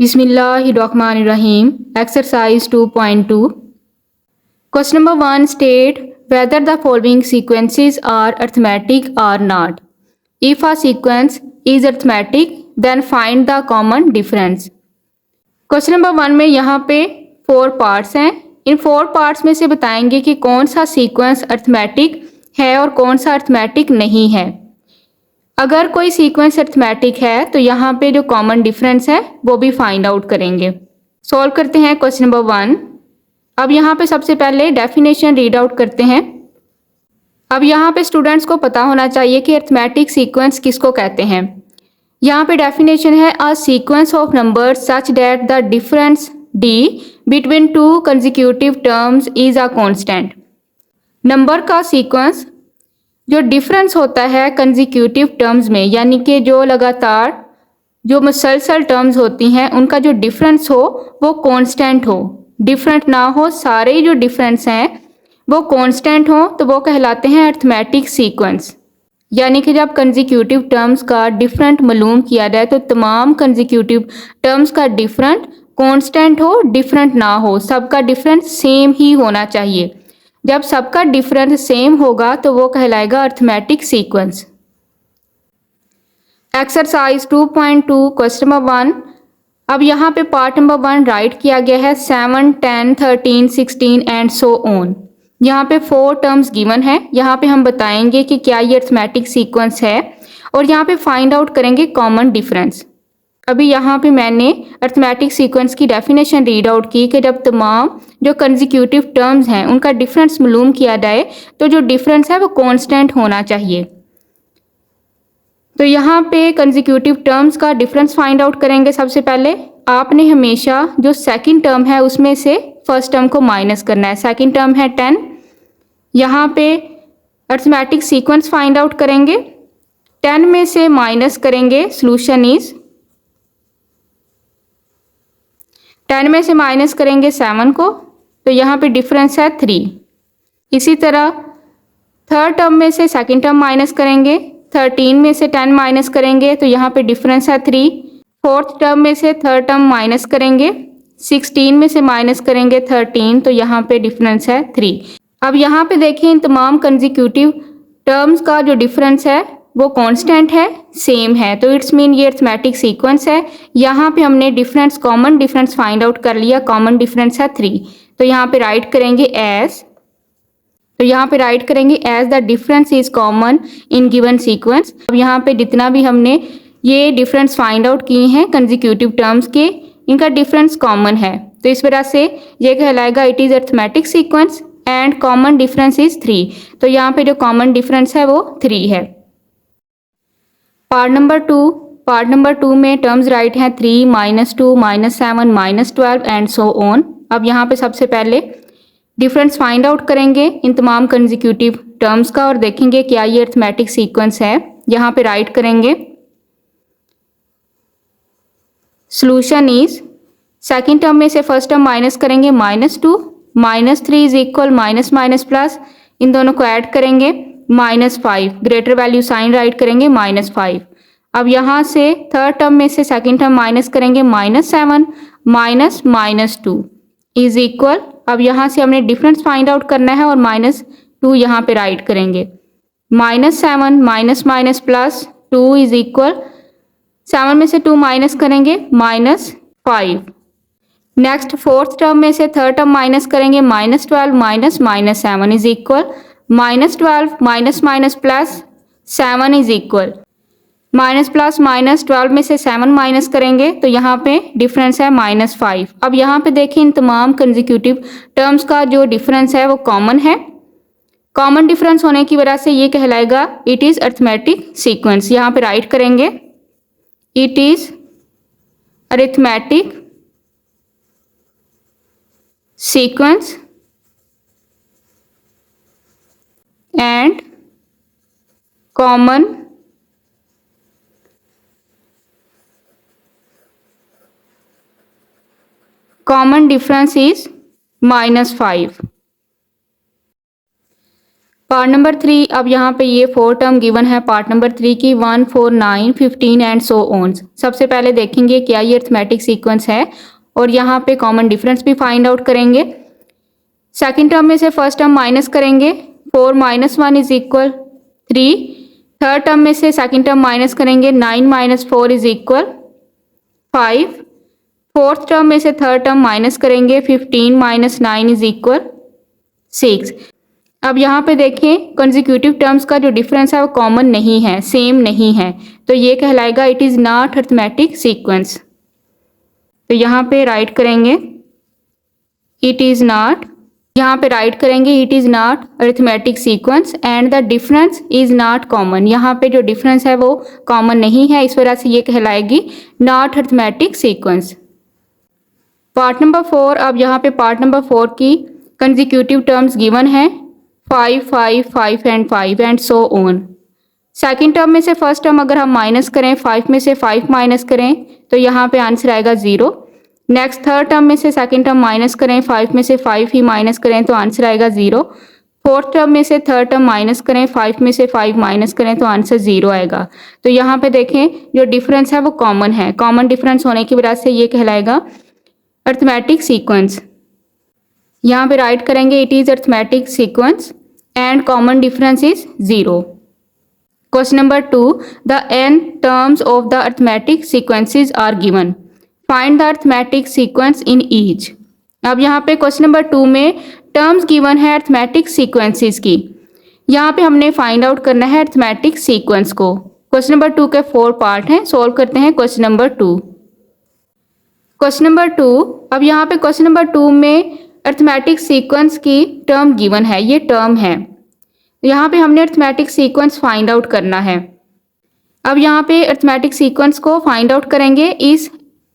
Bismillahirrahmanirrahim. Exercise 2.2. Question number 1 state whether the following sequences are arithmetic or not. If a sequence is arithmetic, then find the common difference. Question number 1 में यहाँ पे 4 parts हैं. इन 4 parts में से बताएंगे कि कौन सा सीक्वेंस अरिथमेटिक है और कौन सा अरिथमेटिक नहीं है. अगर कोई सीक्वेंस अरिथमेटिक है तो यहाँ पे जो कॉमन डिफरेंस है वो भी फाइंड आउट करेंगे. सॉल्व करते हैं क्वेश्चन नंबर 1. अब यहाँ पे सबसे पहले डेफिनेशन रीड आउट करते हैं. अब यहाँ पे स्टूडेंट्स को पता होना चाहिए कि अरिथमेटिक सीक्वेंस किसको कहते हैं. यहाँ पे डेफिनेशन है a sequence of number such that the difference D between two consecutive terms is a constant. Number का सीक्वेंस जो डिफरेंस होता है कंसेक्यूटिव टर्म्स में, यानी कि जो लगातार जो मुसलसल टर्म्स होती हैं उनका जो डिफरेंस हो वो कांस्टेंट हो, डिफरेंट ना हो. सारे जो डिफरेंस हैं वो कांस्टेंट हो तो वो कहलाते हैं अरिथमेटिक सीक्वेंस. यानी कि जब कंसेक्यूटिव टर्म्स का डिफरेंट मालूम किया जाए तो तमाम कंसेक्यूटिव टर्म्स का डिफरेंट कांस्टेंट हो, डिफरेंट ना हो, सबका डिफरेंस सेम ही होना चाहिए. जब सबका डिफरेंस सेम होगा तो वो कहलाएगा arithmetic sequence. Exercise 2.2 question number 1. अब यहाँ पे पार्ट नंबर 1 राइट किया गया है 7, 10, 13, 16 एंड सो ऑन. यहाँ पे 4 टर्म्स गिवन है. यहाँ पे हम बताएंगे कि क्या ये अरिथमेटिक सीक्वेंस है और यहाँ पे फाइंड आउट करेंगे कॉमन डिफरेंस. अभी यहाँ पे मैंने अरिथमेटिक सीक्वेंस की डेफिनेशन रीड आउट की कि जब तमाम जो कंसेक्यूटिव टर्म्स हैं उनका डिफरेंस मालूम किया जाए तो जो डिफरेंस है वो कांस्टेंट होना चाहिए. तो यहाँ पे कंसेक्यूटिव टर्म्स का डिफरेंस फाइंड आउट करेंगे. सबसे पहले आपने हमेशा जो सेकंड टर्म है उसमें से फर्स्ट टर्म को माइनस करना है. सेकंड टर्म है 10. यहाँ पे अरिथमेटिक सीक्वेंस फाइंड आउट करेंगे. 10 में से माइनस करेंगे, सोल्यूशन इज 10 में से माइनस करेंगे 7 को तो यहाँ पे डिफरेंस है 3. इसी तरह थर्ड टर्म में से सेकंड टर्म माइनस करेंगे. 13 में से 10 माइनस करेंगे तो यहाँ पे डिफरेंस है 3. फोर्थ टर्म में से थर्ड टर्म माइनस करेंगे. 16 में से माइनस करेंगे 13 तो यहाँ पे डिफरेंस है 3. अब यहाँ पे देखिए इन तमाम कंसेक्यूटिव टर्म्स का जो डिफरेंस है वो कांस्टेंट है, सेम है, तो इट्स मीन ये अरिथमेटिक सीक्वेंस है. यहाँ पे हमने difference common difference find out कर लिया. कॉमन डिफरेंस है 3 तो यहाँ पे राइट करेंगे एज. तो यहाँ पे राइट करेंगे as the difference is common in given sequence. अब यहाँ पे जितना भी हमने ये डिफरेंस फाइंड आउट किए हैं कंसेक्यूटिव टर्म्स के, इनका डिफरेंस कॉमन है तो इस वजह से ये कहलाएगा it is arithmetic sequence and common difference is 3. तो यहाँ पे जो कॉमन डिफरेंस है वो 3 है. पार्ट नंबर 2 में टर्म्स राइट हैं 3, -2, -7, -12 एंड सो ऑन. अब यहाँ पे सबसे पहले डिफरेंस फाइंड आउट करेंगे इन तमाम कंसेक्यूटिव टर्म्स का और देखेंगे क्या ये अरिथमेटिक सीक्वेंस है. यहाँ पे राइट करेंगे सोल्यूशन इज सेकंड टर्म में से फर्स्ट टर्म माइनस करेंगे -2, -3 is equal minus minus plus, इन दोनों को ऐड करेंगे -5, ग्रेटर वैल्यू साइन राइट करेंगे -5. अब यहाँ से थर्ड टर्म में से सेकंड टर्म माइनस करेंगे -7 -2 इज इक्वल, अब यहाँ से हमने डिफरेंस फाइंड आउट करना है और -2 यहाँ पे राइट करेंगे. -7 माइनस प्लस 2 इज इक्वल, 7 में से 2 माइनस करेंगे -5. नेक्स्ट फोर्थ टर्म में से थर्ड टर्म माइनस करेंगे -12 -7 is equal -12 minus plus 7 is equal, minus plus -12 में से 7 माइनस करेंगे तो यहाँ पे डिफरेंस है -5. अब यहाँ पे देखिए इन तमाम कंसेक्यूटिव टर्म्स का जो डिफरेंस है वो कॉमन है. कॉमन डिफरेंस होने की वजह से ये कहलाएगा इट इज़ अरिथमेटिक सीक्वेंस. यहाँ पे राइट करेंगे it is arithmetic sequence and common difference is -5. Part number 3, अब यहाँ पे ये 4 टर्म गिवन है पार्ट नंबर 3 की 1, 4, 9, 15 एंड सो ऑन। सबसे पहले देखेंगे क्या ये अरिथमेटिक सीक्वेंस है और यहाँ पे कॉमन डिफरेंस भी फाइंड आउट करेंगे। सेकंड टर्म में से फर्स्ट टर्म माइनस करेंगे, 4 - 1 इज इक्वल 3। थर्ड टर्म में से सेकंड टर्म माइनस करेंगे, 9 - 4 इज इक्वल 5। फोर्थ टर्म में से थर्ड टर्म माइनस करेंगे, 15 - 9 इज इक्वल 6। अब यहाँ पे देखें कंसेक्यूटिव टर्म्स का जो डिफरेंस है वो कॉमन नहीं है, सेम नहीं है, तो ये कहलाएगा it is not arithmetic sequence. तो यहाँ पे राइट करेंगे इट इज़ नॉट, यहाँ पे राइट करेंगे it is not arithmetic sequence and the difference is not common. यहाँ पे जो डिफरेंस है वो कॉमन नहीं है, इस वजह से ये कहलाएगी not arithmetic sequence. Part number 4, अब यहाँ पे पार्ट नंबर 4 की कंसेक्यूटिव टर्म्स गिवन है 5, 5, 5 and so on. Second term में से फर्स्ट टर्म अगर हम माइनस करें, 5 में से 5 माइनस करें तो यहाँ पे आंसर आएगा 0। नेक्स्ट थर्ड टर्म में से सेकेंड टर्म माइनस करें, 5 में से 5 ही माइनस करें तो आंसर आएगा 0। फोर्थ टर्म में से थर्ड टर्म माइनस करें, 5 में से 5 माइनस करें तो आंसर 0 आएगा। तो यहाँ पे देखें जो डिफरेंस है वो कॉमन है, कॉमन डिफरेंस होने की वजह से ये कहलाएगा अरिथमेटिक सीक्वेंस। यहाँ पे राइट करेंगे it is arithmetic sequence and common difference is 0। Question number 2, the n terms of the arithmetic sequences are given, find the arithmetic sequence in each. अब यहाँ पे क्वेश्चन नंबर 2 में टर्म्स गिवन है arithmetic sequences की, यहाँ पे हमने find out करना है अरिथमेटिक सीक्वेंस को। क्वेश्चन नंबर 2 के 4 पार्ट हैं, सोल्व करते हैं क्वेश्चन नंबर 2। क्वेश्चन नंबर 2, अब यहाँ पे क्वेश्चन नंबर 2 में अरिथमेटिक सीक्वेंस की टर्म गिवन है, ये टर्म है, यहाँ पे हमने अरिथमेटिक सीक्वेंस फाइंड आउट करना है। अब यहाँ पे अरिथमेटिक सीक्वेंस को फाइंड आउट करेंगे इस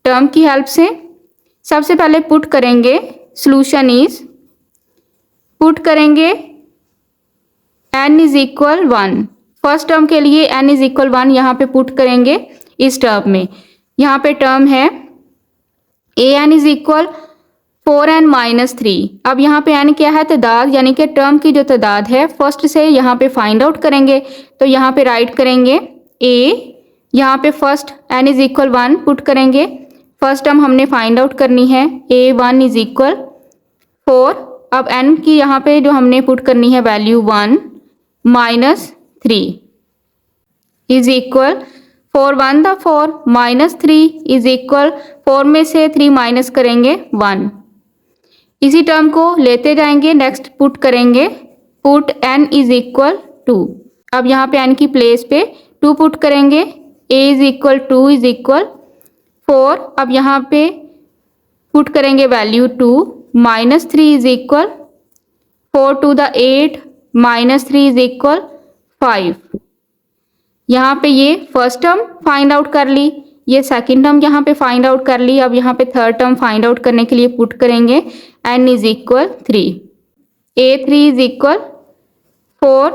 टर्म की हेल्प से। सबसे पहले पुट करेंगे सॉल्यूशन इज, पुट करेंगे n is equal 1, first term के लिए n इज इक्वल 1 यहाँ पे पुट करेंगे इस टर्म में। यहाँ पे टर्म है an इज इक्वल 4n - 3। अब यहाँ पे n क्या है, तादाद, यानी कि टर्म की जो तादाद है फर्स्ट से यहाँ पे फाइंड आउट करेंगे। तो यहाँ पे राइट करेंगे a, यहाँ पे first n is equal 1 put करेंगे, फर्स्ट टर्म हमने फाइंड आउट करनी है a1 इज इक्वल 4। अब n की यहाँ पे जो हमने पुट करनी है value 1 - 3 is equal 4 1 the 4 -3 is equal 4 में से 3 माइनस करेंगे 1। इसी टर्म को लेते जाएंगे, नेक्स्ट पुट करेंगे, पुट n इज इक्वल 2। अब यहाँ पे n की प्लेस पे 2 पुट करेंगे, a is equal 2 is equal 4। अब यहाँ पे पुट करेंगे value 2 -3 is equal 4 to the 8 -3 is equal 5। यहाँ पे ये फर्स्ट टर्म फाइंड आउट कर ली, ये सेकंड टर्म यहाँ पे फाइंड आउट कर ली। अब यहाँ पे थर्ड टर्म फाइंड आउट करने के लिए पुट करेंगे n is equal 3, a3 is equal 4,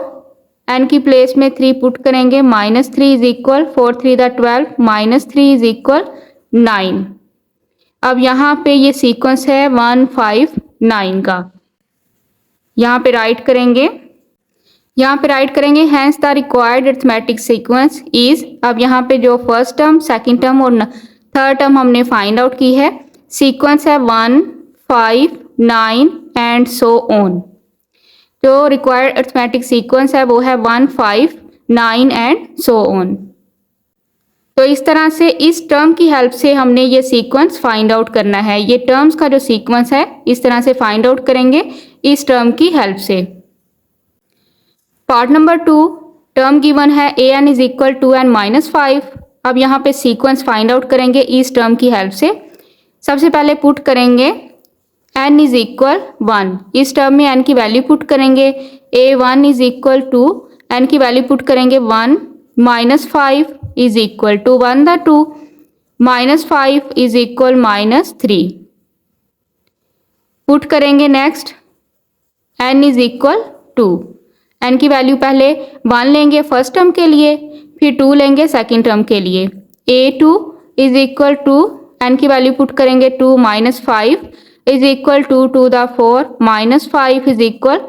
n की प्लेस में 3 पुट करेंगे, -3 is equal 4 3 the 12 -3 is equal 9। अब यहाँ पे ये सीक्वेंस है 1 5 9 का, यहाँ पे राइट करेंगे, यहाँ पे राइट करेंगे hence the required arithmetic sequence is. अब यहाँ पे जो फर्स्ट टर्म, सेकंड टर्म और थर्ड टर्म हमने फाइंड आउट की है, सीक्वेंस है 1 5 9 एंड सो ऑन। जो रिक्वायर्ड अरिथमेटिक सीक्वेंस है वो है 1 5 9 एंड सो ऑन। तो इस तरह से इस टर्म की हेल्प से हमने ये सीक्वेंस फाइंड आउट करना है। ये टर्म्स का जो सीक्वेंस है इस तरह से फाइंड आउट करेंगे इस टर्म की हेल्प से। पार्ट नंबर 2, टर्म गिवन है an इज इक्वल 2n - 5। अब यहाँ पे सीक्वेंस फाइंड आउट करेंगे इस टर्म की हेल्प से। सबसे पहले पुट करेंगे n इज इक्वल 1, इस टर्म में n की वैल्यू पुट करेंगे, a1 इज इक्वल 2, n की वैल्यू पुट करेंगे 1 -5 is equal to 1 the 2 -5 is equal -3 put करेंगे। Next n is equal 2, n की वैल्यू पहले 1 लेंगे फर्स्ट टर्म के लिए, फिर 2 लेंगे सेकंड टर्म के लिए, a2 is equal to n की वैल्यू पुट करेंगे 2 -5 is equal 2 to the 4 -5 is equal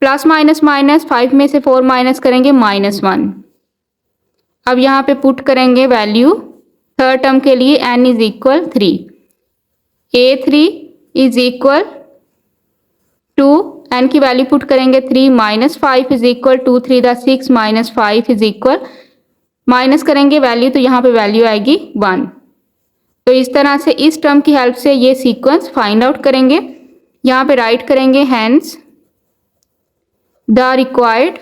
plus minus minus, 5 में से 4 माइनस करेंगे -1। अब यहाँ पे पुट करेंगे वैल्यू थर्ड टर्म के लिए n is equal 3। A3 is equal to n की वैल्यू पुट करेंगे 3 -5 is equal 2 3 the 6 -5 is equal minus करेंगे वैल्यू तो यहाँ पे वैल्यू आएगी 1। तो इस तरह से इस टर्म की हेल्प से ये सीक्वेंस फाइंड आउट करेंगे। यहाँ पे राइट करेंगे hence the required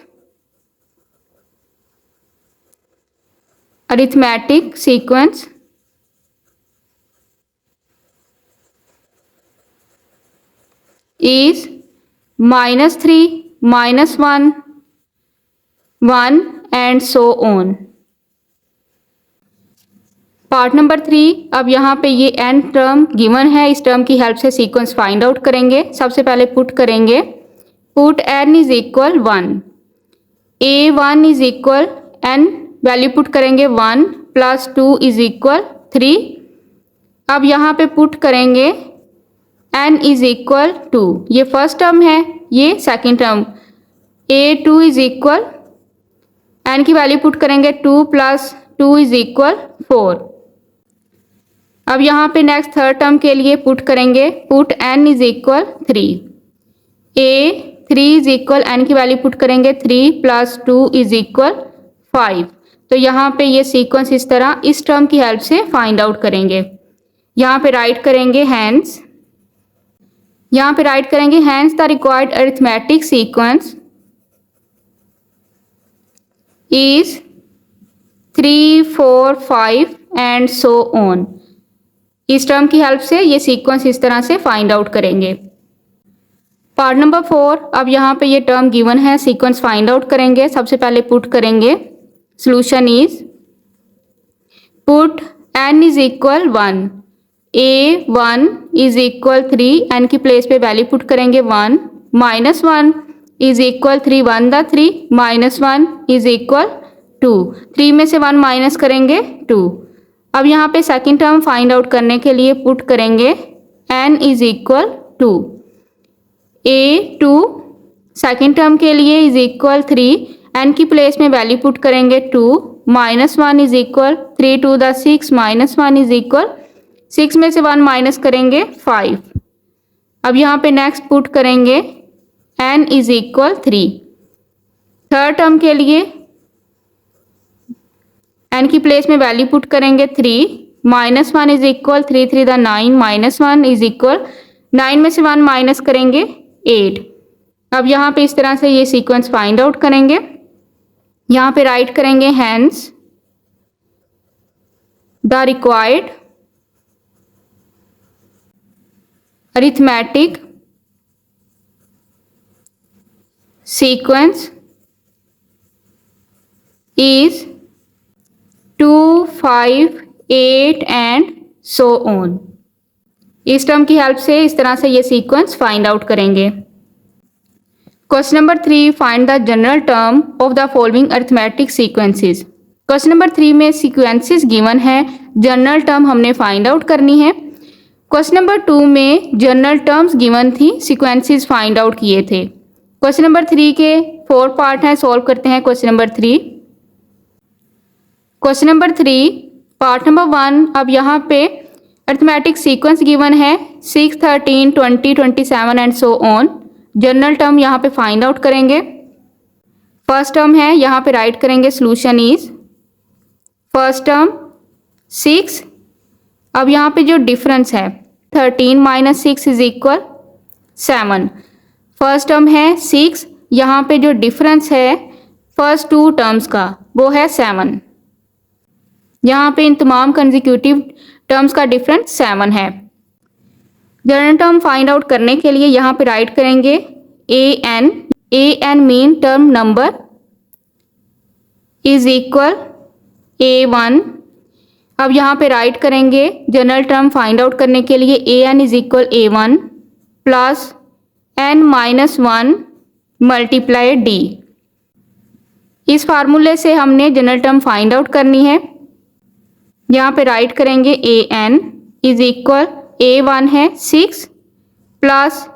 arithmetic sequence is -3 -1 1 and so on। Part number 3, अब यहाँ पे ये n टर्म गिवन है, इस टर्म की हेल्प से सीक्वेंस फाइंड आउट करेंगे। सबसे पहले पुट करेंगे, put n is equal 1, A1 is equal n value put करेंगे 1 + 2 इज इक्वल 3। अब यहाँ पे पुट करेंगे n इज इक्वल 2, ये फर्स्ट टर्म है, ये second term. A2 is equal n की वैल्यू पुट करेंगे 2 + 2 इज इक्वल 4। अब यहाँ पे नेक्स्ट थर्ड टर्म के लिए पुट करेंगे, put n is equal 3। A3 is equal n की वैल्यू पुट करेंगे 3 + 2 इज इक्वल 5। तो यहाँ पे ये सीक्वेंस इस तरह इस टर्म की हेल्प से फाइंड आउट करेंगे। यहाँ पे राइट करेंगे हैंस, यहाँ पे राइट करेंगे hence the required arithmetic sequence is 3 4 5 and so on. इस टर्म की हेल्प से ये सीक्वेंस इस तरह से फाइंड आउट करेंगे। पार्ट नंबर 4, अब यहाँ पे ये टर्म गिवन है, सीक्वेंस फाइंड आउट करेंगे। सबसे पहले पुट करेंगे, solution is put n is equal 1, A1 is equal 3, n की प्लेस पे वैल्यू पुट करेंगे 1 -1 is equal 3 1 the 3 -1 is equal 2, 3 में से 1 माइनस करेंगे 2। अब यहाँ पे सेकेंड टर्म फाइंड आउट करने के लिए पुट करेंगे n is equal 2, A2 second term के लिए इज इक्वल 3, n की प्लेस में वैल्यू पुट करेंगे 2 -1 is equal 3 2 the 6 -1 is equal 6 में से 1 माइनस करेंगे 5। अब यहाँ पे नेक्स्ट पुट करेंगे n is equal 3। Third term के लिए n की प्लेस में वैल्यू पुट करेंगे 3 -1 is equal 3 3 the 9 -1 is equal 9 में से 1 माइनस करेंगे 8। अब यहाँ पे इस तरह से ये सीक्वेंस फाइंड आउट करेंगे। यहाँ पे राइट करेंगे hence the required arithmetic sequence is 2 5 8 and so on. इस टर्म की हेल्प से इस तरह से ये सीक्वेंस फाइंड आउट करेंगे। Question number 3, find the general term of the following arithmetic sequences. Question number 3 में सीक्वेंसेस गिवन है, जनरल टर्म हमने फाइंड आउट करनी है। क्वेश्चन नंबर 2 में जनरल टर्म्स गिवन थी, सीक्वेंसेस फाइंड आउट किए थे। क्वेश्चन नंबर 3 के 4 पार्ट हैं, सॉल्व करते हैं question number 3। Question number 3 part number 1, अब यहाँ पे अरिथमेटिक सीक्वेंस गिवन है 6 13 20 27 and so on. General term यहाँ पे फाइंड आउट करेंगे। फर्स्ट टर्म है, यहाँ पे राइट करेंगे सॉल्यूशन इज फर्स्ट टर्म 6। अब यहाँ पे जो डिफरेंस है 13 - 6 इज इक्वल 7। फर्स्ट टर्म है 6, यहाँ पे जो डिफरेंस है फर्स्ट 2 टर्म्स का वो है 7। यहाँ पे इन तमाम कंसेक्यूटिव टर्म्स का डिफरेंस 7 है। जनरल टर्म फाइंड आउट करने के लिए यहाँ पे राइट करेंगे an mean term number is equal A1। अब यहाँ पे राइट करेंगे जनरल टर्म फाइंड आउट करने के लिए an is equal A1 plus n - 1 multiply d। इस फार्मूले से हमने जनरल टर्म फाइंड आउट करनी है। यहाँ पे राइट करेंगे an इज इक्वल A1 है 6 प्लस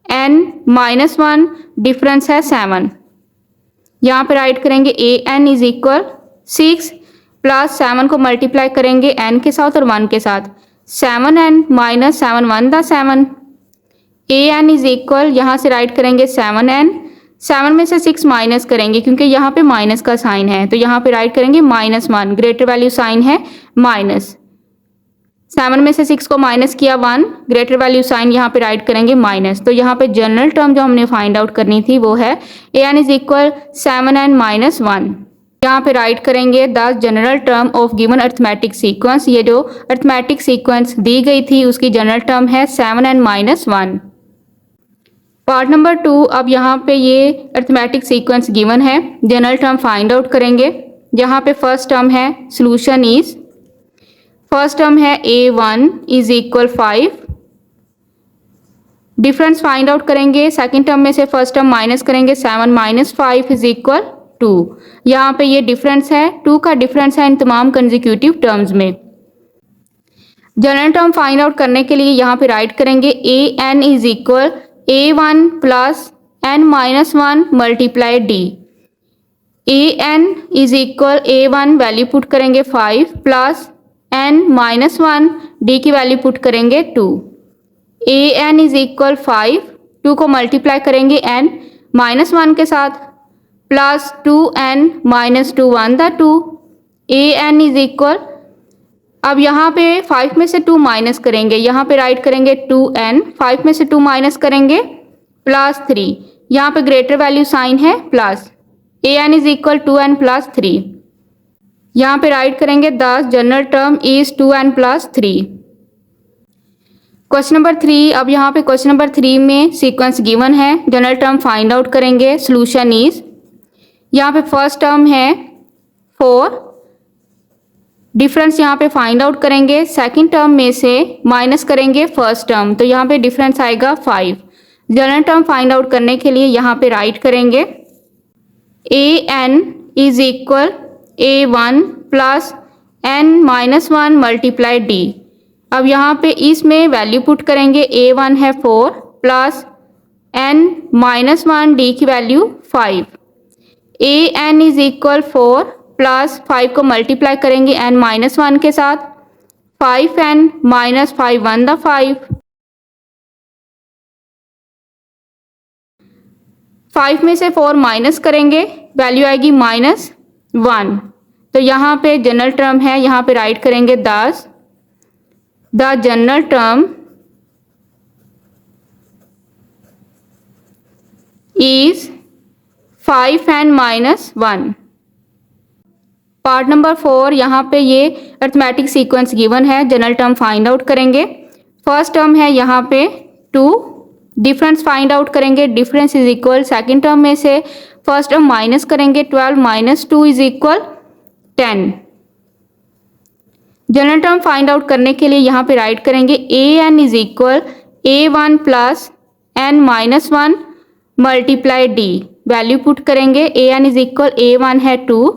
n माइनस 1, डिफरेंस है 7। यहाँ पे राइट करेंगे A N is equal 6 plus 7 को मल्टीप्लाई करेंगे n के साथ और 1 के साथ, 7n minus 7 1 the 7। A N is equal, यहाँ से राइट करेंगे 7n, 7 में से 6 माइनस करेंगे क्योंकि यहाँ पे माइनस का साइन है, तो यहाँ पे राइट करेंगे -1, ग्रेटर वैल्यू साइन है माइनस। 7 में से 6 को माइनस किया 1, ग्रेटर वैल्यू साइन यहाँ पे राइट करेंगे माइनस। तो यहाँ पे जनरल टर्म जो हमने फाइंड आउट करनी थी वो है A N is equal 7n minus 1। यहाँ पे राइट करेंगे the general term of given arithmetic sequence. ये जो अर्थमेटिक सीक्वेंस दी गई थी उसकी जनरल टर्म है 7n माइनस 1। पार्ट नंबर 2, अब यहाँ पे ये अर्थमेटिक सीक्वेंस गिवन है, जनरल टर्म फाइंड आउट करेंगे। यहाँ पे फर्स्ट टर्म है सोल्यूशन इज, फर्स्ट टर्म है a1 is equal 5, difference find out करेंगे। सेकंड टर्म में से फर्स्ट टर्म माइनस करेंगे, 7 माइनस 5 इज इक्वल 2। यहाँ पे ये डिफरेंस है, 2 का डिफरेंस है इन तमाम कंसेक्यूटिव टर्म्स में। जनरल टर्म फाइंड आउट करने के लिए यहाँ पे राइट करेंगे A N is equal a1 plus n minus 1 multiply D. A N is equal a1 value put करेंगे 5 प्लस n माइनस 1, डी की वैल्यू पुट करेंगे 2। ए एन इज इक्वल 5, 2 को मल्टीप्लाई करेंगे n माइनस 1 के साथ plus 2n minus 2 1 the 2। A N is equal, अब यहाँ पे 5 में से 2 माइनस करेंगे, यहाँ पे राइट करेंगे 2n, 5 में से 2 माइनस करेंगे प्लस 3, यहाँ पे ग्रेटर वैल्यू साइन है plus. A N is equal 2n plus 3। यहाँ पे राइट करेंगे the general term is 2n plus 3। Question number 3, अब यहाँ पे क्वेश्चन नंबर 3 में सीक्वेंस गिवन है, जनरल टर्म फाइंड आउट करेंगे। सोल्यूशन इज, यहाँ पे फर्स्ट टर्म है 4, डिफरेंस यहाँ पे फाइंड आउट करेंगे। सेकंड टर्म में से माइनस करेंगे फर्स्ट टर्म, तो यहाँ पे डिफरेंस आएगा 5। जनरल टर्म फाइंड आउट करने के लिए यहाँ पे राइट करेंगे A N is equal a1 plus n minus 1 multiply D. अब यहाँ पे इसमें वैल्यू पुट करेंगे, a1 है 4 प्लस n माइनस 1, डी की value 5। A N is equal 4 plus 5 को मल्टीप्लाई करेंगे n माइनस 1 के साथ, 5n माइनस 5 1 द 5। 5 में से 4 माइनस करेंगे, वैल्यू आएगी -1। तो यहाँ पे जनरल टर्म है, यहाँ पे राइट करेंगे the general term is 5n minus 1। Part number 4, यहाँ पे ये अर्थमेटिक सीक्वेंस गिवन है, जनरल टर्म फाइंड आउट करेंगे। फर्स्ट टर्म है यहाँ पे 2, डिफरेंस फाइंड आउट करेंगे। Difference is equal, second term में से फर्स्ट टर्म माइनस करेंगे, 12 minus 2 is equal 10। General term find out करने के लिए यहाँ पे राइट करेंगे A N is equal a1 plus n minus 1 multiply D. Value put करेंगे, A N is equal a1 है 2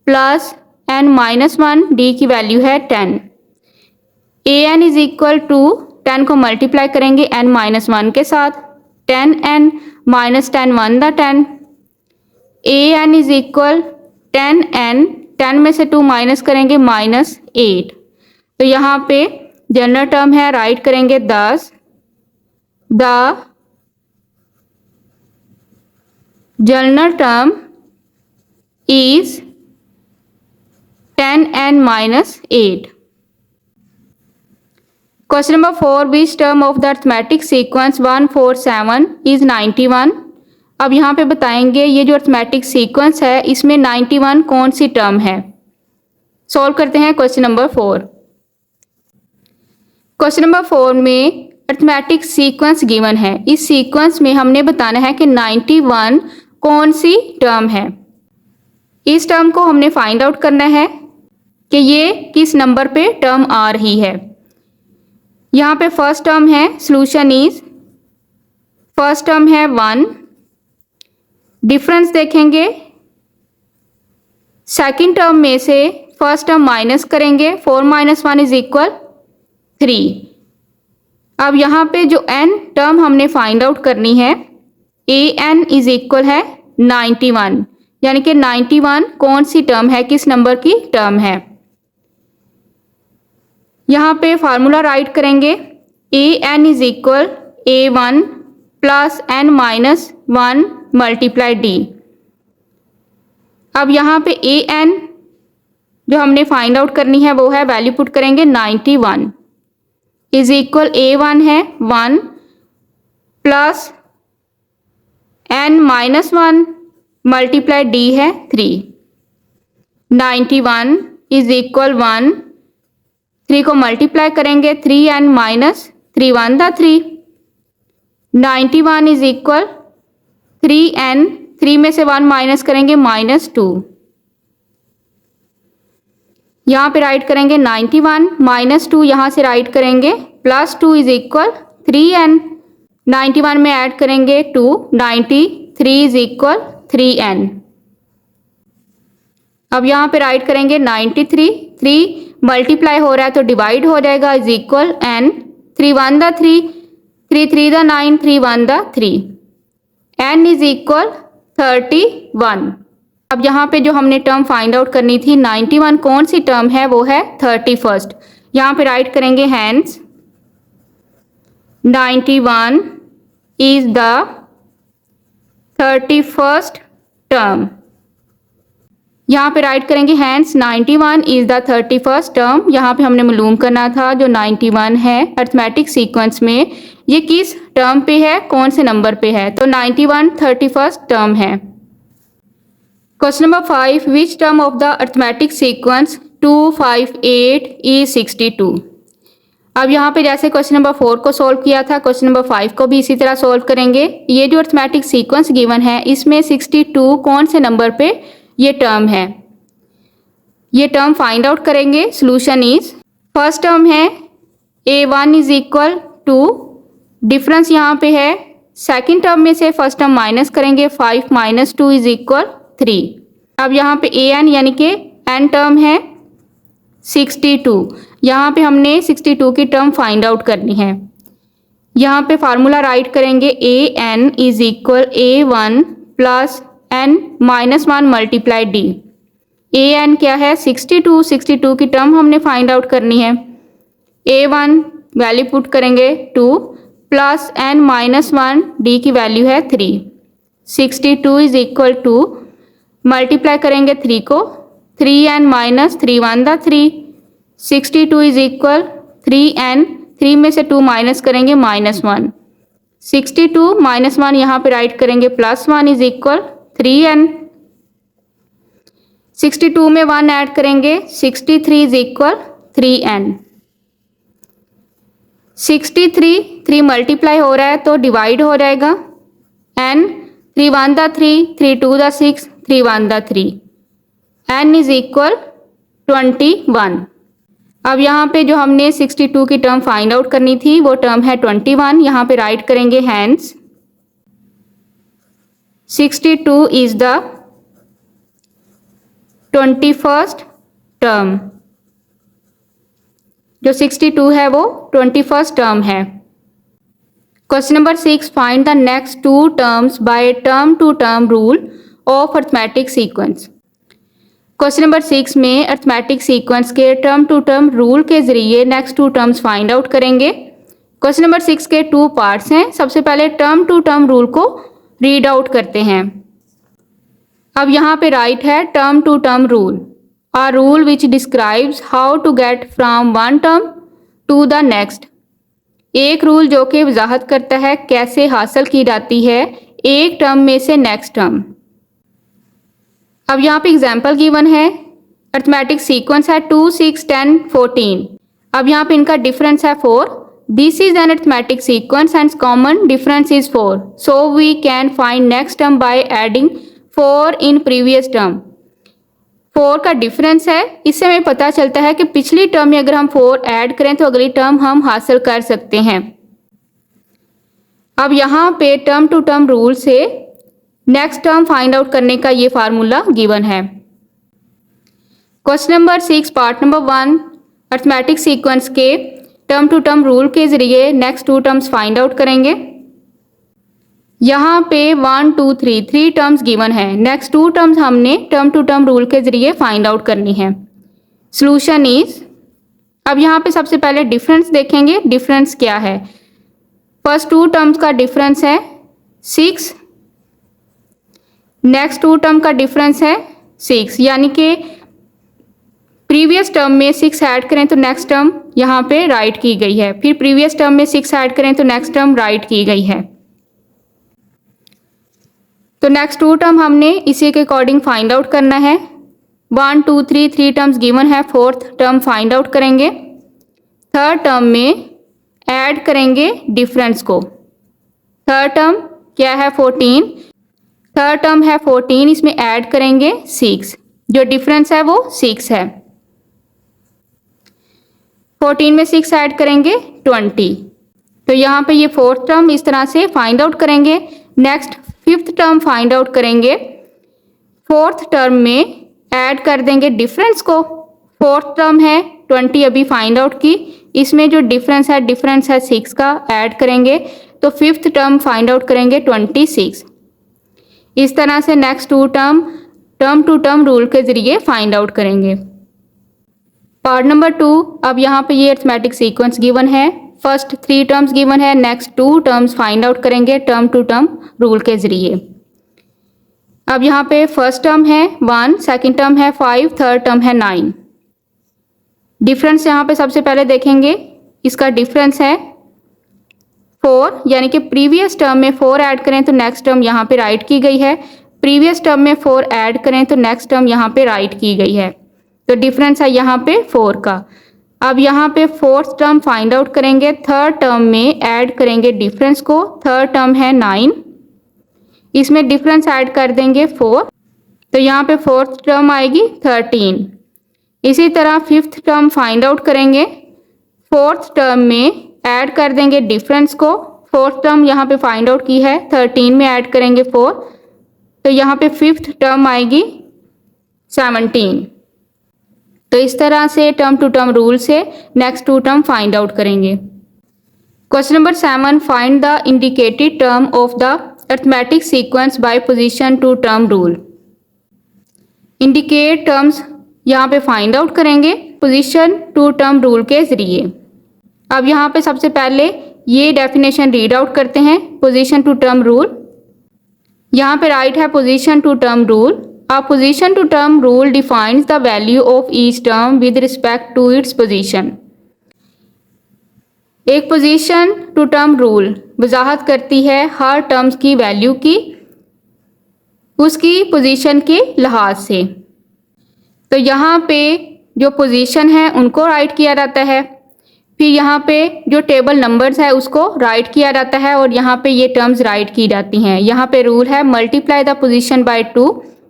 प्लस n माइनस 1, डी की वैल्यू है 10। A N is equal to 10 को मल्टीप्लाई करेंगे n माइनस 1 के साथ, 10n minus 10 1 the 10। A N is equal 10n, 10 में से 2 माइनस करेंगे -8। तो यहाँ पे जनरल टर्म है, राइट करेंगे the general term is 10n minus 8। Question number 4, which term of the arithmetic sequence 1 4 7 is 91। अब यहाँ पे बताएंगे ये जो अर्थमेटिक सीक्वेंस है इसमें 91 कौन सी टर्म है। सॉल्व करते हैं क्वेश्चन नंबर 4। क्वेश्चन नंबर 4 में अर्थमेटिक सीक्वेंस गिवन है, इस सीक्वेंस में हमने बताना है कि 91 कौन सी टर्म है। इस टर्म को हमने फाइंड आउट करना है कि ये किस नंबर पे टर्म आ रही है। यहाँ पे फर्स्ट टर्म है सोल्यूशन इज, फर्स्ट टर्म है 1, डिफरेंस देखेंगे। सेकंड टर्म में से फर्स्ट टर्म माइनस करेंगे, 4 माइनस 1 इज इक्वल 3। अब यहाँ पे जो n टर्म हमने फाइंड आउट करनी है, an इज इक्वल है 91, यानी कि 91 कौन सी टर्म है, किस नंबर की टर्म है। यहाँ पे फार्मूला राइट करेंगे, an is equal a1 plus n minus 1 multiply d। अब यहाँ पे an जो हमने फाइंड आउट करनी है वो है, वैल्यू पुट करेंगे 91 इज इक्वल a1 है 1 plus n minus 1 multiply d है 3। 91 इज इक्वल 1, 3 को मल्टीप्लाई करेंगे 3n माइनस 3 1 दा 3। 91 इज इक्वल 3n, 3 में से 1 माइनस करेंगे -2। यहाँ पे राइट करेंगे 91 -2, यहाँ से राइट करेंगे +2 इज इक्वल 3n। 91 में ऐड करेंगे 2, 93 इज इक्वल 3n। अब यहाँ पे राइट करेंगे 93, 3 मल्टीप्लाई हो रहा है तो डिवाइड हो जाएगा, इज इक्वल n। 3 1 दा 3, 3 3 दा 9, 3 1 दा 3, n इज इक्वल 31। अब यहाँ पे जो हमने टर्म फाइंड आउट करनी थी 91 कौन सी टर्म है, वो है 31st। यहाँ पे राइट करेंगे hence 91 is the 31st term. यहाँ पे राइट करेंगे hence 91 is the 31st term. यहाँ पे हमने मालूम करना था जो 91 है अर्थमेटिक सीक्वेंस में ये किस टर्म पे है, कौन से नंबर पे है, तो 91 31st टर्म है। Question number 5, which term of the arithmetic sequence 258 is 62। अब यहाँ पे जैसे क्वेश्चन नंबर 4 को सॉल्व किया था, क्वेश्चन नंबर 5 को भी इसी तरह सॉल्व करेंगे। ये जो अर्थमेटिक सीक्वेंस गिवन है इसमें 62 कौन से नंबर पे ये टर्म है, ये टर्म फाइंड आउट करेंगे। सोल्यूशन इज, फर्स्ट टर्म है a1 इज इक्वल 2, डिफरेंस यहाँ पे है, सेकंड टर्म में से फर्स्ट टर्म माइनस करेंगे 5 माइनस 2 इज इक्वल 3। अब यहाँ पे an यानी कि n टर्म है 62, यहाँ पे हमने 62 की टर्म फाइंड आउट करनी है। यहाँ पे फार्मूला राइट करेंगे an is equal a1 plus n minus 1 multiply d। an क्या है 62, 62 की टर्म हमने फाइंड आउट करनी है। a1 वैल्यू पुट करेंगे 2 प्लस n माइनस 1, d की वैल्यू है 3। 62 इज इक्वल टू, मल्टीप्लाई करेंगे 3 को, 3n माइनस 3 1 दा 3। 62 इज इक्वल 3n, 3 में से 2 माइनस करेंगे -1। 62 माइनस 1 यहाँ पे राइट करेंगे +1 इज इक्वल 3n। 62 में 1 ऐड करेंगे 63 इज इक्वल 3n। 63, 3 मल्टीप्लाई हो रहा है तो डिवाइड हो जाएगा n। 3 1 दा 3, 3 2 दा 6, 3 1 दा 3, n इज इक्वल 21। अब यहाँ पे जो हमने 62 की टर्म फाइंड आउट करनी थी वो टर्म है 21। यहाँ पे राइट करेंगे hence 62 is the 21st term. जो 62 है वो 21st टर्म है। Question number 6, find the next 2 terms by term to term rule of arithmetic sequence. Question number 6 में अर्थमेटिक सीक्वेंस के टर्म टू टर्म रूल के जरिए नेक्स्ट 2 टर्म्स फाइंड आउट करेंगे। Question number 6 के 2 पार्ट्स हैं। सबसे पहले टर्म टू टर्म रूल को रीड आउट करते हैं। अब यहाँ पे राइट है term to term rule, a rule which describes how to get from one term to the next. एक रूल जो कि वजाहत करता है कैसे हासिल की जाती है एक टर्म में से नेक्स्ट टर्म। अब यहाँ पे एग्जाम्पल गिवन है, अर्थमेटिक सीक्वेंस है 2 6 10 14। अब यहाँ पे इनका डिफरेंस है 4। This is an arithmetic sequence and common difference is 4, so we can find next term by adding 4 in previous term. 4 का डिफरेंस है, इससे हमें पता चलता है कि पिछली टर्म में अगर हम 4 ऐड करें तो अगली टर्म हम हासिल कर सकते हैं। अब यहाँ पे टर्म टू टर्म रूल से नेक्स्ट टर्म फाइंड आउट करने का ये फार्मूला गिवन है। Question number 6 part number 1, arithmetic sequence के टर्म टू टर्म रूल के ज़रिए नेक्स्ट 2 टर्म्स फाइंड आउट करेंगे। यहाँ पे 1 2 3 टर्म्स गिवन है। नेक्स्ट 2 टर्म्स हमने टर्म टू टर्म रूल के ज़रिए फाइंड आउट करनी है। सॉल्यूशन इज, अब यहाँ पे सबसे पहले डिफरेंस देखेंगे। डिफरेंस क्या है? फर्स्ट 2 टर्म्स का डिफरेंस है 6, नेक्स्ट 2 टर्म का डिफरेंस है 6, यानी कि प्रीवियस टर्म में 6 ऐड करें तो नेक्स्ट टर्म यहाँ पे राइट की गई है, फिर प्रीवियस टर्म में 6 ऐड करें तो नेक्स्ट टर्म राइट की गई है। तो नेक्स्ट 2 टर्म हमने इसी के अकॉर्डिंग फाइंड आउट करना है। 1 2 3 टर्म्स गिवन है, फोर्थ टर्म फाइंड आउट करेंगे। थर्ड टर्म में ऐड करेंगे डिफरेंस को। थर्ड टर्म क्या है? 14। थर्ड टर्म है 14, इसमें ऐड करेंगे 6, जो डिफरेंस है वो 6 है। 14 में 6 ऐड करेंगे 20। तो यहाँ पे ये फोर्थ टर्म इस तरह से फाइंड आउट करेंगे। Next 5th term find out करेंगे। फोर्थ टर्म में ऐड कर देंगे डिफरेंस को। फोर्थ टर्म है 20 अभी फाइंड आउट की, इसमें जो डिफरेंस है 6 का ऐड करेंगे, तो 5th टर्म फाइंड आउट करेंगे 26। इस तरह से next 2 term to term rule के ज़रिए फाइंड आउट करेंगे। पार्ट नंबर 2, अब यहाँ पे ये अरिथमेटिक सीक्वेंस गिवन है। फर्स्ट 3 टर्म्स गिवन है, नेक्स्ट 2 टर्म्स फाइंड आउट करेंगे टर्म टू टर्म रूल के ज़रिए। अब यहाँ पे फर्स्ट टर्म है 1, सेकंड टर्म है 5, थर्ड टर्म है 9। डिफरेंस यहाँ पे सबसे पहले देखेंगे, इसका डिफरेंस है 4, यानी कि प्रीवियस टर्म में 4 ऐड करें तो नेक्स्ट टर्म यहाँ पे राइट की गई है, प्रीवियस टर्म में 4 ऐड करें तो नेक्स्ट टर्म यहाँ पे राइट की गई है। तो डिफरेंस है यहाँ पे 4 का। अब यहाँ पे फोर्थ टर्म फाइंड आउट करेंगे। थर्ड टर्म में ऐड करेंगे डिफरेंस को। थर्ड टर्म है 9, इसमें डिफरेंस ऐड कर देंगे 4, तो यहाँ पे फोर्थ टर्म आएगी 13। इसी तरह 5th टर्म फाइंड आउट करेंगे। फोर्थ टर्म में ऐड कर देंगे डिफरेंस को। फोर्थ टर्म यहाँ पे फाइंड आउट की है, 13 में ऐड करेंगे 4, तो यहाँ पे 5th टर्म आएगी 17। तो इस तरह से टर्म टू टर्म रूल से नेक्स्ट 2 टर्म फाइंड आउट करेंगे। Question number 7, find the indicated term of the arithmetic sequence by position to term rule. Indicate terms यहाँ पे फाइंड आउट करेंगे पोजीशन टू टर्म रूल के जरिए। अब यहाँ पे सबसे पहले ये डेफिनेशन रीड आउट करते हैं। पोजीशन टू टर्म रूल, यहाँ पे राइट है position to term rule. A position to term rule defines the value of each term with respect to its position. एक पोजीशन टू टर्म रूल वजाहत करती है हर terms की value की उसकी position के लिहाज से। तो यहाँ पे जो पोजीशन है उनको राइट किया जाता है, फिर यहाँ पे जो टेबल नंबर्स है उसको राइट किया जाता है और यहाँ पे ये टर्म्स राइट की जाती हैं। यहाँ पे रूल है multiply the position by 2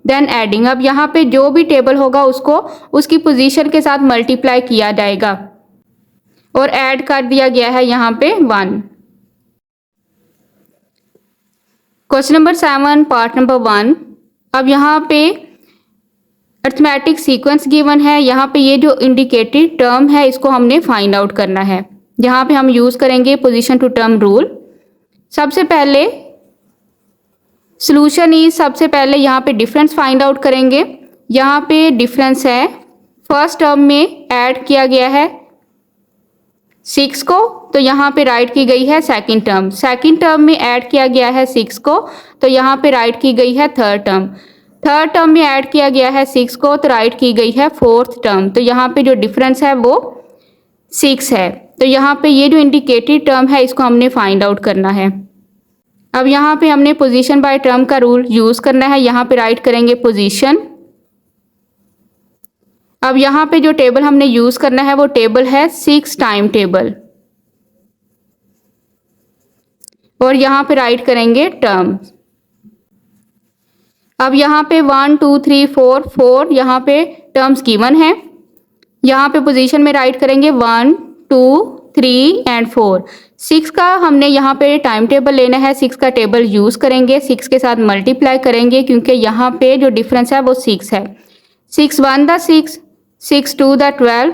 then adding. अब यहाँ पे जो भी टेबल होगा उसको उसकी पोजीशन के साथ मल्टीप्लाई किया जाएगा और ऐड कर दिया गया है यहाँ पे 1। Question number 7 part number 1। अब यहाँ पे अरिथमेटिक सीक्वेंस गिवन है। यहाँ पे ये जो इंडिकेटेड टर्म है इसको हमने फाइंड आउट करना है। यहाँ पे हम यूज़ करेंगे पोजीशन टू टर्म रूल। सबसे पहले सॉल्यूशन इज, सबसे पहले यहाँ पे डिफरेंस फाइंड आउट करेंगे। यहाँ पे डिफरेंस है फर्स्ट टर्म में ऐड किया गया है 6 को, तो यहाँ पे राइट की गई है सेकंड टर्म। सेकंड टर्म में ऐड किया गया है 6 को, तो यहाँ पे राइट की गई है थर्ड टर्म। थर्ड टर्म में ऐड किया गया है 6 को, तो राइट की गई है फोर्थ टर्म। तो यहाँ पे जो डिफरेंस है वो 6 है। तो यहाँ पे ये जो इंडिकेटेड टर्म है इसको हमने फाइंड आउट करना है। अब यहाँ पे हमने पोजीशन बाय टर्म का रूल यूज़ करना है। यहाँ पे राइट करेंगे पोजीशन। अब यहाँ पे जो टेबल हमने यूज़ करना है वो टेबल है 6 टाइम टेबल और यहाँ पे राइट करेंगे टर्म। अब यहाँ पे 1 2 3 4 यहाँ पे टर्म्स गिवन है। यहाँ पे पोजीशन में राइट करेंगे 1 2 3 एंड 4। 6 का हमने यहाँ पे टाइम टेबल लेना है, 6 का टेबल यूज़ करेंगे, 6 के साथ मल्टीप्लाई करेंगे क्योंकि यहाँ पे जो डिफरेंस है वो 6 है। 6 1 द 6, 6 2 द 12,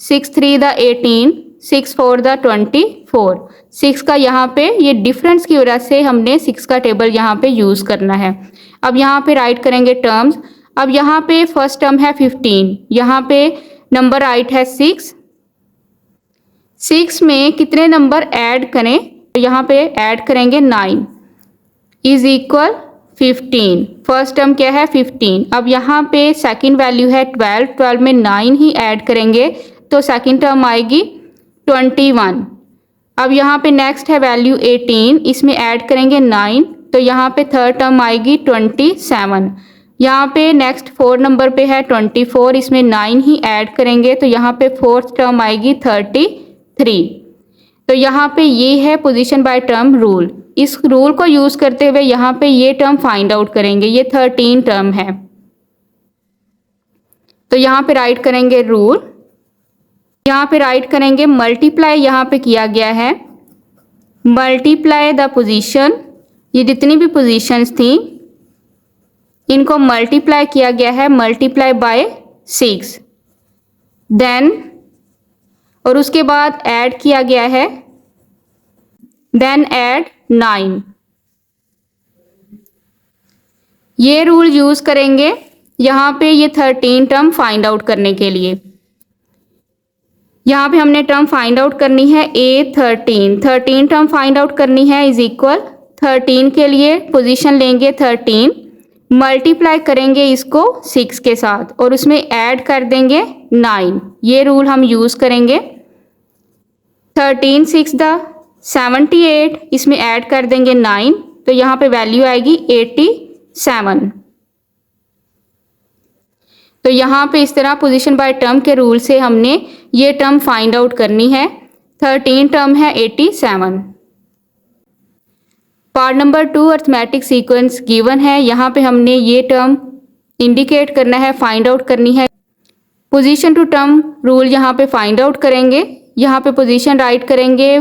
6 3 द 18, 6 4 द 24, 6 का यहाँ पे ये डिफरेंस की वजह से हमने 6 का टेबल यहाँ पे यूज़ करना है। अब यहाँ पे राइट करेंगे टर्म्स। अब यहाँ पे फर्स्ट टर्म है 15, यहाँ पे नंबर राइट है 6, 6 में कितने नंबर ऐड करें, तो यहाँ पे ऐड करेंगे 9 इज इक्वल 15। फर्स्ट टर्म क्या है 15। अब यहाँ पे सेकंड वैल्यू है 12, 12 में 9 ही ऐड करेंगे तो सेकंड टर्म आएगी 21। अब यहाँ पे नेक्स्ट है वैल्यू 18, इसमें ऐड करेंगे 9 तो यहाँ पे थर्ड टर्म आएगी 27। यहाँ पे नेक्स्ट 4 नंबर पे है 24, इसमें 9 ही ऐड करेंगे तो यहाँ पे फोर्थ टर्म आएगी 33। तो यहाँ पे ये है पोजीशन बाय टर्म रूल। इस रूल को यूज करते हुए यहाँ पे ये टर्म फाइंड आउट करेंगे। ये 13 टर्म है तो यहाँ पे राइट करेंगे रूल, यहाँ पे राइट करेंगे मल्टीप्लाई, यहाँ पे किया गया है मल्टीप्लाई द पोजीशन। ये जितनी भी पोजीशंस थी इनको मल्टीप्लाई किया गया है, मल्टीप्लाई बाय 6, देन और उसके बाद ऐड किया गया है, देन ऐड 9। ये रूल यूज करेंगे यहाँ पे ये 13 टर्म फाइंड आउट करने के लिए। यहाँ पे हमने टर्म फाइंड आउट करनी है A13 टर्म फाइंड आउट करनी है इज इक्वल 13 के लिए पोजीशन लेंगे 13, मल्टीप्लाई करेंगे इसको 6 के साथ और उसमें ऐड कर देंगे 9। ये रूल हम यूज करेंगे। 13 6 द 78, इसमें ऐड कर देंगे 9 तो यहाँ पे वैल्यू आएगी 87। तो यहाँ पे इस तरह पोजीशन बाय टर्म के रूल से हमने ये टर्म फाइंड आउट करनी है। 13 टर्म है 87। Part number 2 arithmetic sequence given है, यहाँ पे हमने ये टर्म इंडिकेट करना है, फाइंड आउट करनी है। पोजीशन टू टर्म रूल यहाँ पे फाइंड आउट करेंगे। यहाँ पे पोजीशन राइट करेंगे,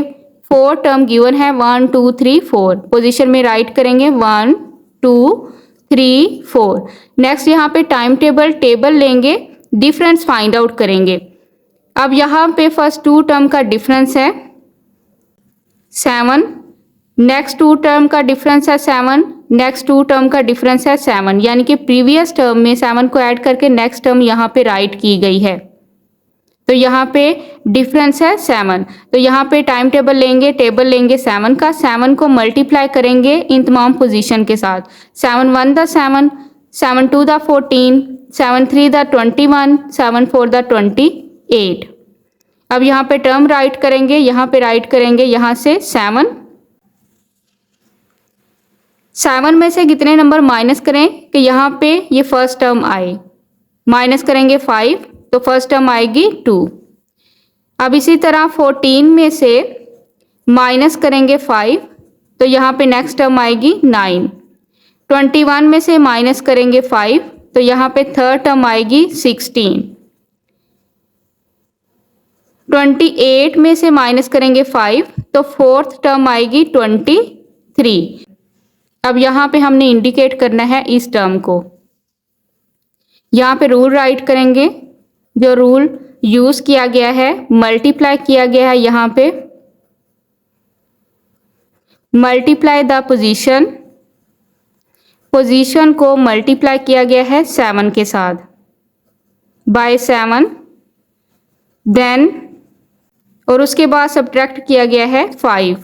4 टर्म गिवन है 1 2 3 4, पोजीशन में राइट करेंगे 1 2 3 4। नेक्स्ट यहाँ पे टाइम टेबल लेंगे, डिफरेंस फाइंड आउट करेंगे। अब यहाँ पे फर्स्ट 2 टर्म का डिफरेंस है 7, नेक्स्ट 2 टर्म का डिफरेंस है 7, नेक्स्ट 2 टर्म का डिफरेंस है 7, यानी कि प्रीवियस टर्म में 7 को ऐड करके नेक्स्ट टर्म यहाँ पे राइट की गई है तो यहाँ पे डिफरेंस है 7। तो यहाँ पे टाइम टेबल लेंगे 7 का, 7 को मल्टीप्लाई करेंगे इन तमाम पोजीशन के साथ। 7 1 द 7, 7 2 द 14, 7 3 द 21, 7 4 द 28। अब यहाँ पे टर्म राइट करेंगे, यहाँ पे राइट करेंगे यहाँ से 7 में से कितने नंबर माइनस करें कि यहाँ पे ये फर्स्ट टर्म आए। माइनस करेंगे 5 तो फर्स्ट टर्म आएगी 2। अब इसी तरह 14 में से माइनस करेंगे 5 तो यहाँ पे नेक्स्ट टर्म आएगी 9। 21 में से माइनस करेंगे 5 तो यहाँ पे थर्ड टर्म आएगी 16। 28 में से माइनस करेंगे 5 तो फोर्थ टर्म आएगी 23। अब यहाँ पे हमने इंडिकेट करना है इस टर्म को। यहाँ पे रूल राइट करेंगे, जो रूल यूज किया गया है, मल्टीप्लाई किया गया है, यहाँ पे मल्टीप्लाई द पोजीशन, पोजीशन को मल्टीप्लाई किया गया है 7 के साथ बाय 7, देन और उसके बाद सब्ट्रैक्ट किया गया है 5।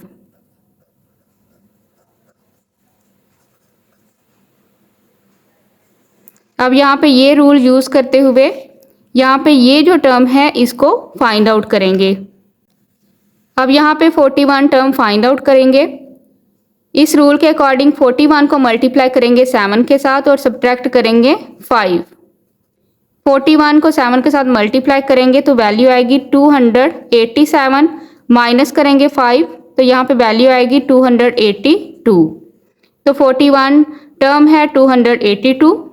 अब यहाँ पे ये रूल यूज करते हुए यहाँ पे ये जो टर्म है इसको फाइंड आउट करेंगे। अब यहाँ पे 41 टर्म फाइंड आउट करेंगे। इस रूल के अकॉर्डिंग 41 को मल्टीप्लाई करेंगे 7 के साथ और सब्ट्रैक्ट करेंगे 5। 41 को 7 के साथ मल्टीप्लाई करेंगे तो वैल्यू आएगी 287, माइनस करेंगे 5 तो यहाँ पे वैल्यू आएगी 282। तो 41 टर्म है 282।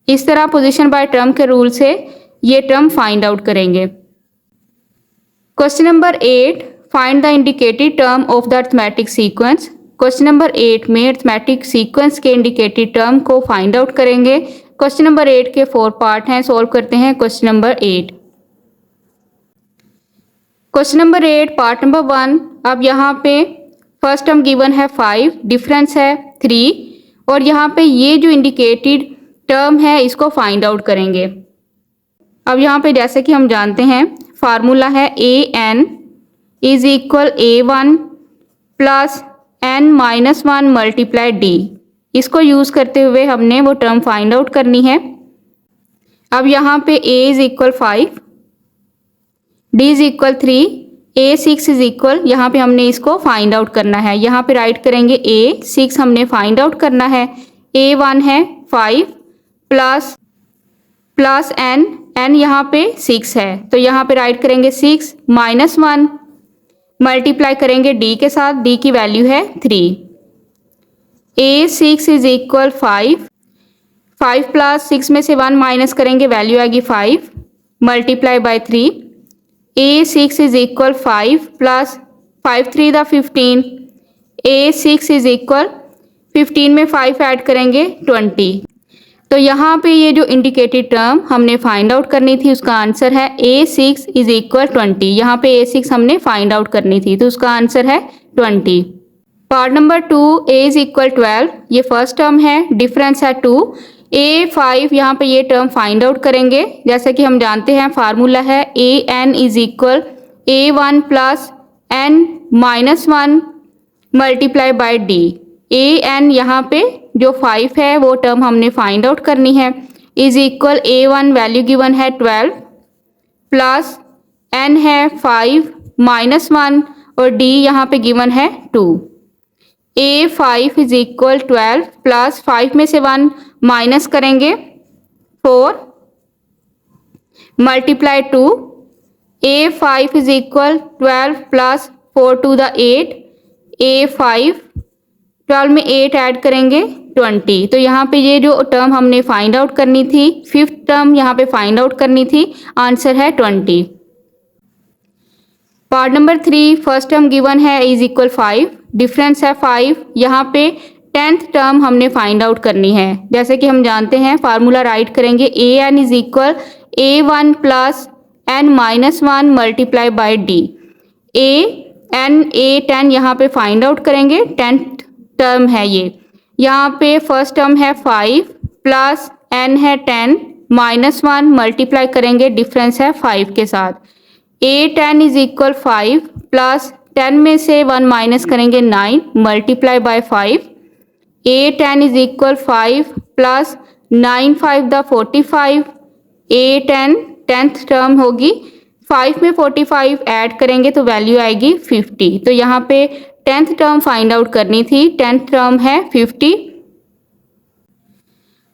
इस तरह पोजीशन बाय टर्म के रूल से ये टर्म फाइंड आउट करेंगे। Question number 8, find the indicated term of the arithmetic sequence. Question number 8 में अरिथमेटिक सीक्वेंस के इंडिकेटेड टर्म को फाइंड आउट करेंगे। क्वेश्चन नंबर 8 के 4 पार्ट हैं, सॉल्व करते हैं question number 8। Question number 8 part number 1। अब यहाँ पे फर्स्ट टर्म गिवन है 5, डिफरेंस है 3 और यहाँ पे ये जो इंडिकेटेड टर्म है इसको फाइंड आउट करेंगे। अब यहाँ पे जैसे कि हम जानते हैं फार्मूला है an is equal a1 plus n minus 1 multiply d। इसको यूज़ करते हुए हमने वो टर्म फाइंड आउट करनी है। अब यहाँ पे a is equal 5, d is equal 3, a6 is equal, यहाँ पे हमने इसको फाइंड आउट करना है। यहाँ पे राइट करेंगे a6 हमने फाइंड आउट करना है। a1 है 5 प्लस n यहाँ पे 6 है तो यहाँ पे राइट करेंगे 6 माइनस 1 मल्टीप्लाई करेंगे d के साथ, d की वैल्यू है 3। a6 इज इक्वल 5 प्लस 6 में से 1 माइनस करेंगे वैल्यू आएगी 5 multiply by 3। a6 is equal 5 plus 5 3 the 15। a6 is equal 15 में 5 ऐड करेंगे 20। तो यहाँ पे ये जो इंडिकेटेड टर्म हमने फाइंड आउट करनी थी उसका आंसर है a6 इज इक्वल 20। यहाँ पे a6 हमने फाइंड आउट करनी थी तो उसका आंसर है 20। Part number 2 a is equal 12, ये फर्स्ट टर्म है, डिफरेंस है 2। a5 यहाँ पे ये टर्म फाइंड आउट करेंगे। जैसे कि हम जानते हैं फार्मूला है an is equal a1 plus n minus 1 multiply by d। an यहाँ पे जो 5 है वो टर्म हमने फाइंड आउट करनी है, is equal a1 value given है 12 प्लस n है 5 माइनस 1 और d यहाँ पे गिवन है 2। a5 इज इक्वल 12 प्लस 5 में से 1 माइनस करेंगे 4 multiply 2। a5 is equal 12 plus 4 to the 8। a5 12 में 8 ऐड करेंगे 20। तो यहाँ पे ये जो टर्म हमने फाइंड आउट करनी थी, फिफ्थ टर्म यहाँ पे फाइंड आउट करनी थी, आंसर है 20। Part number 3 first term given है इज इक्वल 5, डिफरेंस है 5। यहाँ पे 10th टर्म हमने फाइंड आउट करनी है। जैसे कि हम जानते हैं फार्मूला राइट करेंगे an is equal a1 plus n minus 1 multiply by d। a10 यहाँ पे फाइंड आउट करेंगे, 10th टर्म है ये। यहाँ पे फर्स्ट टर्म है 5 प्लस n है 10 माइनस 1 मल्टीप्लाई करेंगे, डिफरेंस है 5 के साथ। a10 इज इक्वल 5 प्लस 10 में से 1 माइनस करेंगे 9 multiply by 5। a10 is equal 5 plus 9 5 the 45। a10 10th term होगी, 5 में 45 ऐड करेंगे तो वैल्यू आएगी 50। तो यहाँ पे 10th टर्म फाइंड आउट करनी थी, 10th टर्म है 50।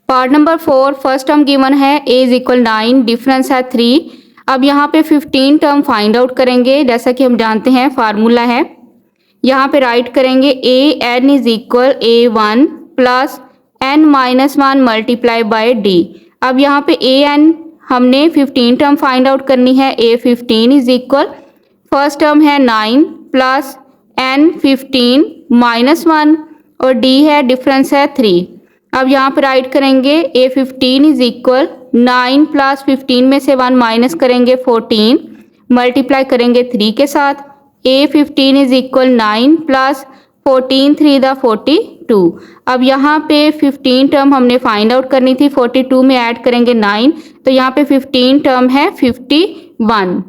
Part number 4 first term given है a इज इक्वल 9, डिफरेंस है 3। अब यहाँ पे 15 टर्म फाइंड आउट करेंगे। जैसा कि हम जानते हैं फार्मूला है, यहाँ पे राइट करेंगे an is equal a1 plus n minus 1 multiply by d। अब यहाँ पे an हमने 15 टर्म फाइंड आउट करनी है। a15 is equal first term है 9 प्लस n 15 माइनस 1 और d है, डिफरेंस है 3। अब यहाँ पे राइट करेंगे a15 इज इक्वल 9 प्लस 15 में से 1 माइनस करेंगे 14 मल्टीप्लाई करेंगे 3 के साथ। a15 is equal 9 plus 14 3 the 42। अब यहाँ पे 15 टर्म हमने फाइंड आउट करनी थी, 42 में ऐड करेंगे 9 तो यहाँ पे 15 टर्म है 51।